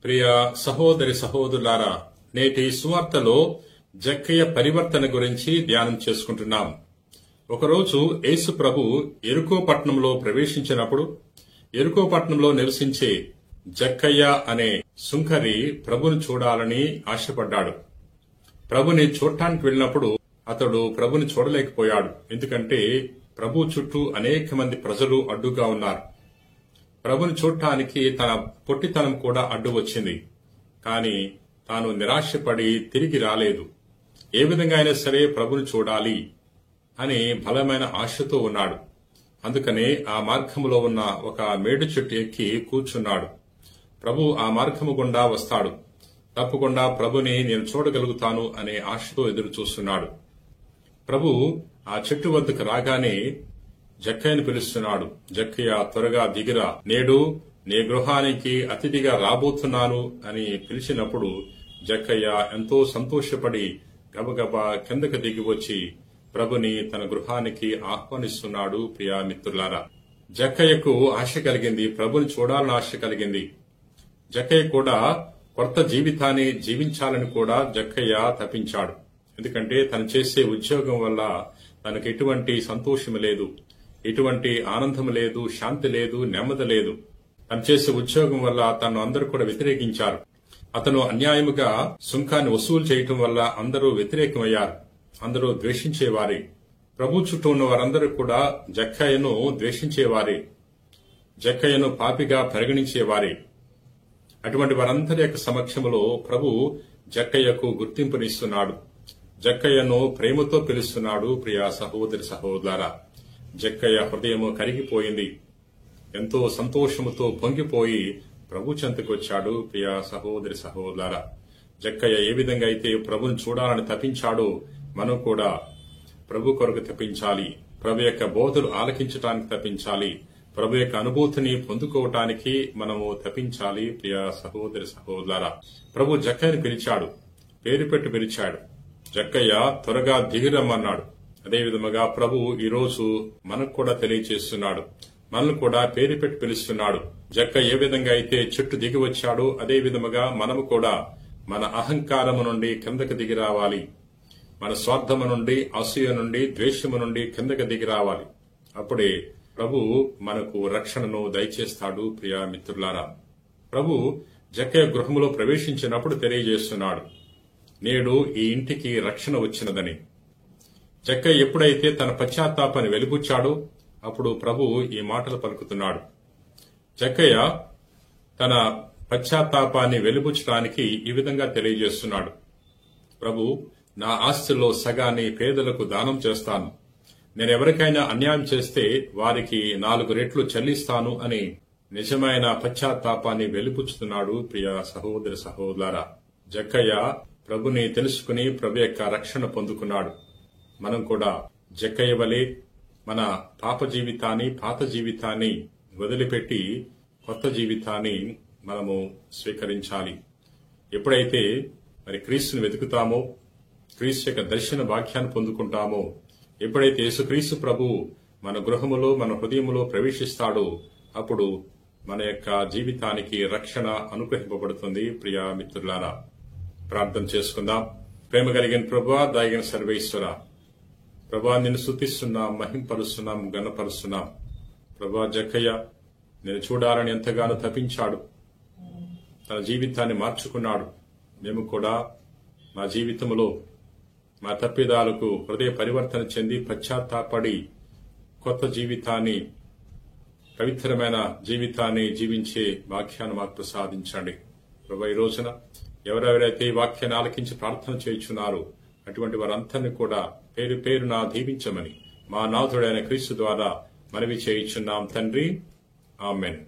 ప్రియ సహోదరి సహోదరులారా, నేటి సువార్తలో జక్కయ్య పరివర్తన గురించి ధ్యానం చేసుకుంటున్నాం. ఒకరోజు యేసు ప్రభు యెరికో పట్టణంలో ప్రవేశించినప్పుడు యెరికో పట్టణంలో నివసించే జక్కయ్య అనే సుంకరి ప్రభుని చూడాలని ఆశపడ్డాడు. ప్రభుని చూడటానికి వెళ్ళినప్పుడు అతడు ప్రభుని చూడలేకపోయాడు. ఎందుకంటే ప్రభు చుట్టూ అనేక మంది ప్రజలు అడ్డుగా ఉన్నారు. ప్రభుని చూడటానికి తన పొట్టితనం కూడా అడ్డు వచ్చింది. కాని తాను నిరాశపడి తిరిగి రాలేదు. ఏ విధంగా అయినా సరే ప్రభుని చూడాలి అని బలమైన ఆశతో ఉన్నాడు. అందుకనే ఆ మార్గములో ఉన్న ఒక మేడు చెట్టు ఎక్కి కూర్చున్నాడు. ప్రభు ఆ మార్గము గుండా వస్తాడు, తప్పకుండా ప్రభుని నేను చూడగలుగుతాను అనే ఆశతో ఎదురు చూస్తున్నాడు. ప్రభు ఆ చెట్టు వద్దకు రాగానే జక్కయ్యను పిలుస్తున్నాడు. జక్కయ్య, త్వరగా దిగిరా, నేడు నీ గృహానికి అతిథిగా రాబోతున్నాను అని పిలిచినప్పుడు జక్కయ్య ఎంతో సంతోషపడి గబగబా కిందకు దిగి వచ్చి ప్రభుని తన గృహానికి ఆహ్వానిస్తున్నాడు. ప్రియా మిత్రులారా, జక్కయ్యకు ఆశ కలిగింది, ప్రభుని చూడాలని ఆశ కలిగింది. జక్కయ్య కూడా కొత్త జీవితాన్ని జీవించాలని కూడా జక్కయ్య తపించాడు. ఎందుకంటే తను చేసే ఉద్యోగం వల్ల తనకు ఎటువంటి సంతోషం లేదు, ఎటువంటి ఆనందం లేదు, శాంతి లేదు, నెమ్మది లేదు. తను చేసే ఉద్యోగం వల్ల తను అందరూ కూడా వ్యతిరేకించారు. అతను అన్యాయముగా సుంకాన్ని వసూలు చేయటం వల్ల అందరూ వ్యతిరేకమయ్యారు, అందరూ ద్వేషించేవారి. ప్రభు చుట్టూ ఉన్న వారందరూ కూడా జక్కయ్యను ద్వేషించేవారి, జక్కయ్యను పాపిగా పరిగణించేవారి. అటువంటి వారందరి యొక్క సమక్షంలో ప్రభు జక్కయ్యకు గుర్తింపునిస్తున్నాడు. జక్కయ్యను ప్రేమతో పిలుస్తున్నాడు. ప్రియా సహోదరి సహోదరులారా, జక్కయ్య హృదయము కరిగిపోయింది. ఎంతో సంతోషముతో పొంగిపోయి ప్రభు చెంతకొచ్చాడు. ప్రియా సహోదరి సహోదరులారా, జక్కయ్య ఏ విధంగా అయితే ప్రభుని చూడాలని తపించాడో మనం కూడా ప్రభు కొరకు తపించాలి. ప్రభు యొక్క బోధలు ఆలకించడానికి తపించాలి. ప్రభు యొక్క అనుభూతిని పొందుకోవటానికి మనము తపించాలి. ప్రియా సహోదరి సహోదరులారా, ప్రభు జక్కయ్యను పిలిచాడు, పేరు పెట్టి పిలిచాడు. జక్కయ్య, త్వరగా దిగిరమ్మన్నాడు. అదే విధముగా ప్రభు ఈ రోజు మనకు కూడా తెలియజేస్తున్నాడు, మనల్ని కూడా పేరు పెట్టి పిలుస్తున్నాడు. జక్కయ్య ఏ విధంగా అయితే చెట్టు దిగి వచ్చాడో అదే విధముగా మనము కూడా మన అహంకారము నుండి కిందకి దిగి రావాలి. మన స్వార్థము నుండి, అసూయ నుండి, ద్వేషము నుండి కిందకి దిగి రావాలి. అప్పుడే ప్రభు మనకు రక్షణను దయచేస్తాడు. ప్రియా మిత్రులారా, ప్రభు జక్కయ్య గృహములో ప్రవేశించినప్పుడు తెలియజేస్తున్నాడు, నేడు ఈ ఇంటికి రక్షణ వచ్చినదని. జక్కయ్య ఎప్పుడైతే తన పశ్చాత్తాపాన్ని వెలిబుచ్చాడో అప్పుడు ప్రభు ఈ మాటలు పలుకుతున్నాడు. జక్కయ్య తన పశ్చాత్తాపాన్ని వెలిబుచ్చడానికి ఈ విధంగా తెలియజేస్తున్నాడు, ప్రభు, నా ఆస్తిలో సగాన్ని పేదలకు దానం చేస్తాను. నేనెవరికైనా అన్యాయం చేస్తే వారికి 4 రెట్లు చెల్లిస్తాను అని నిజమైన పశ్చాత్తాపాన్ని వెలిబుచ్చుతున్నాడు. ప్రియ సహోదరి సహోదరులారా, జక్కయ్య ప్రభుని తెలుసుకుని ప్రభు యొక్క రక్షణ పొందుకున్నాడు. మనం కూడా జక్కయ్య వలె మన పాత జీవితాన్ని వదిలిపెట్టి కొత్త జీవితాన్ని మనము స్వీకరించాలి. ఎప్పుడైతే మరి క్రీస్తుని వెతుకుతామో, క్రీస్తు యొక్క దర్శన వాక్యాన్ని పొందుకుంటామో, ఎప్పుడైతే యేసుక్రీస్తు ప్రభు మన గృహములో, మన హృదయములో ప్రవేశిస్తాడో అప్పుడు మన యొక్క జీవితానికి రక్షణ అనుగ్రహింపబడుతుంది. ప్రియా మిత్రులారా, ప్రార్థన చేసుకుందాం. ప్రేమ కలిగిన ప్రభువా, దయగల సర్వేశ్వర, ప్రభా, నిన్ను స్తుతిస్తున్నాం, మహింపరుస్తున్నాం, గణపరుస్తున్నాం. ప్రభా, జక్కయ్య నేను చూడాలని ఎంతగానో తపించాడు, తన జీవితాన్ని మార్చుకున్నాడు. మేము కూడా మా జీవితంలో మా తప్పిదాలకు హృదయ పరివర్తన చెంది పశ్చాత్తాపడి కొత్త జీవితాన్ని, పవిత్రమైన జీవితాన్ని జీవించే వాక్యాన్ని మాకు ప్రసాదించండి. ప్రభా, ఈ రోజున ఎవరెవరైతే ఈ వాక్యాన్ని ఆలకించి ప్రార్థన చేయుచున్నారో అటువంటి వారందరినీ కూడా పేరు పేరున దీవించమని మా నాథుడైన క్రీస్తు ద్వారా మనవి చేయుచున్నాం తండ్రి. ఆమేన్.